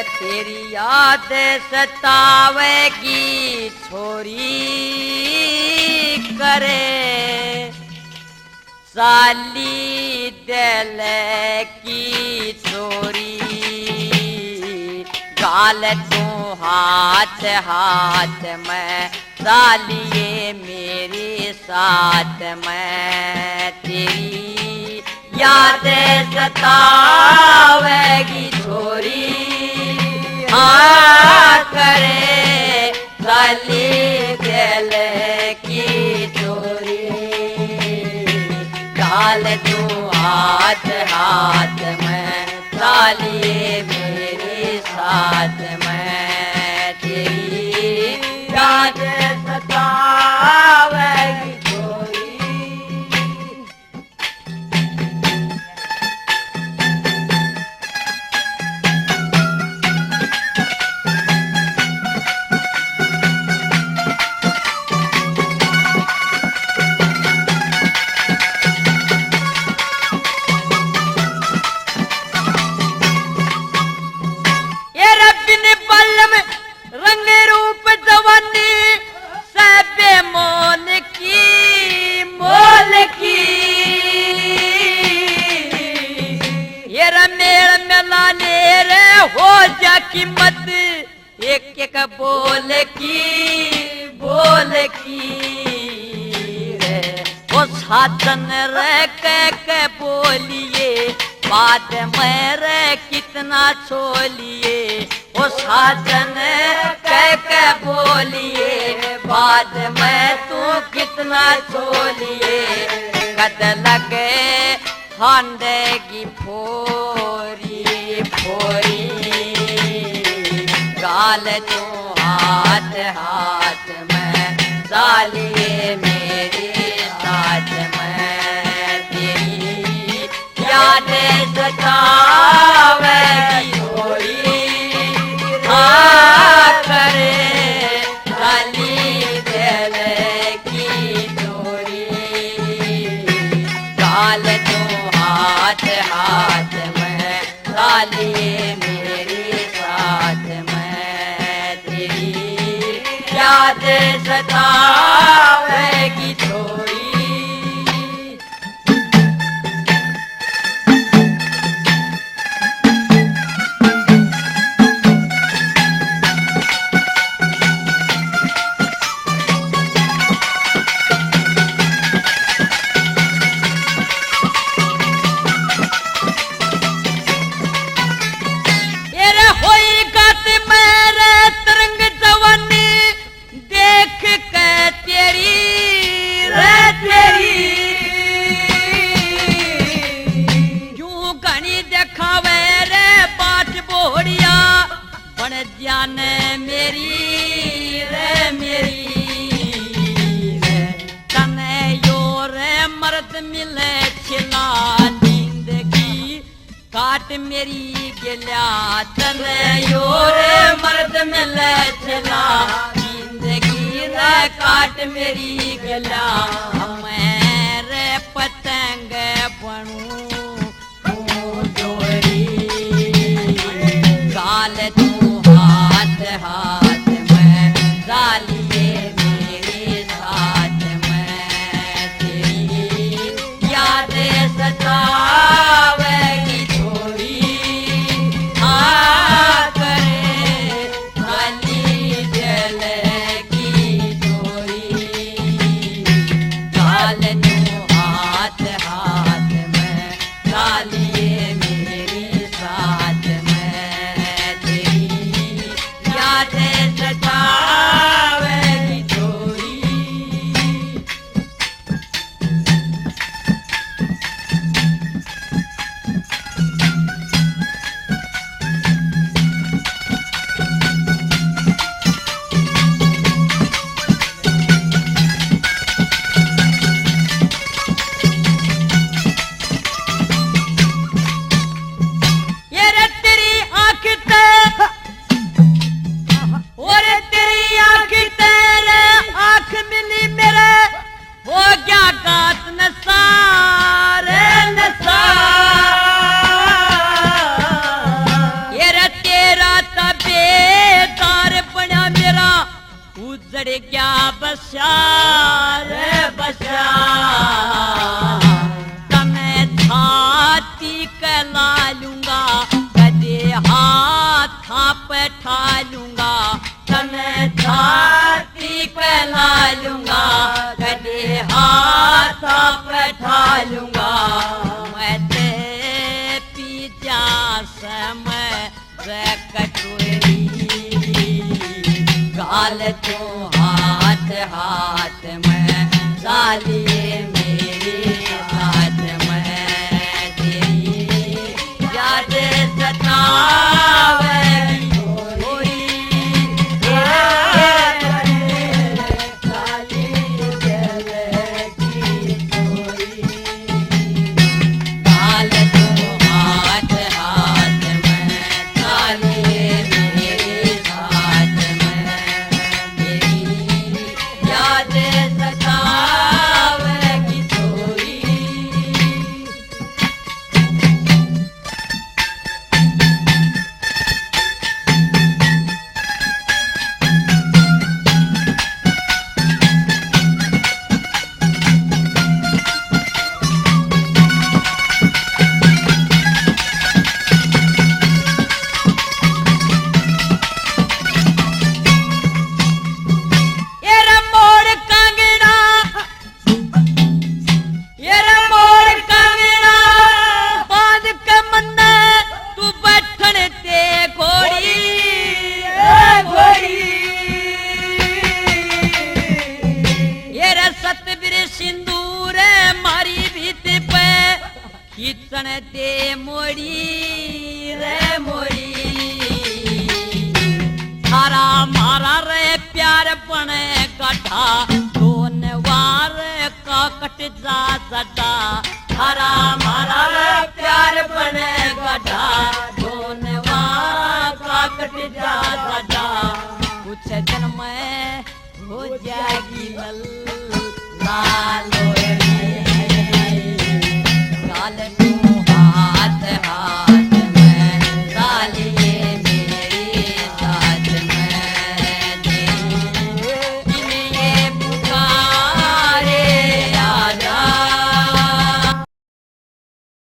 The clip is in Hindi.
तेरी याद सतावेगी छोरी करे साली दिल की छोरी गाल तू हाथ हाथ में सालिए मेरे साथ में तेरी याद सतावेगी छोरी करे साली दिल की चोरी गाल तू हाथ हाथ में सालिए मेरे साथ में तेरी याद सतावेगी छोरी। रंग रूप जवानी सबे मोल की ये रमेल मिलाने रे हो जा कीमत एक एक बोल की रे वो साधन रे के बोलिए बात में रे कितना छोलिए वो साधन कह बोलिए बाद में तू कितना छोलिए कद लगे खांडेगी फोरी फोरी गाल तू हाथ हाथ में सालिए मेरे साथ में तेरी याद सतावेगी छोरी करे साली दिल की चोरी गाल तू हाथ हाथ में सालिए मेरे साथ में तेरी याद सतावेगी छोरी। जान मेरी रे तने यो रे मर्द मिले छिला नींद की काट मेरी गल्या तने यो रे मर्द मिले छिला नींद की रे काट मेरी गल्या मैं रे पतंग बनूं गाल तू हाथ हाथ में सालिए मेरे साथ में तेरी याद सतावेगी छोरी करे साली दिल की चोरी गाल तू हाथ हाथ जड़ गया बस्या रे बस्या तने छाती कला लूंगा कदे हाथ पे ठा लूंगा तने छाती कला लूंगा कदे हाथ पे ठा लूंगा मैं ते पी जा समय से कटोरी गाल तो हाथ हाथ में सालिए मेरे साथ में तेरी याद सतावे थोड़ी साली दिल की चोरी गाल तो हाथ हाथ में सालिए मेरे साथ में याद सतावेगी थोड़ी सिंदूर मारी भीत पे खींचन दे मोड़ी रे मोड़ी थारा मारा रे प्यार बने गड्ढा दोन वार का कट जा सटा थारा मारा रे प्यार बने गड्ढा दोन वार का कट जा सटा कुछ जन्म हो जाएगी लाल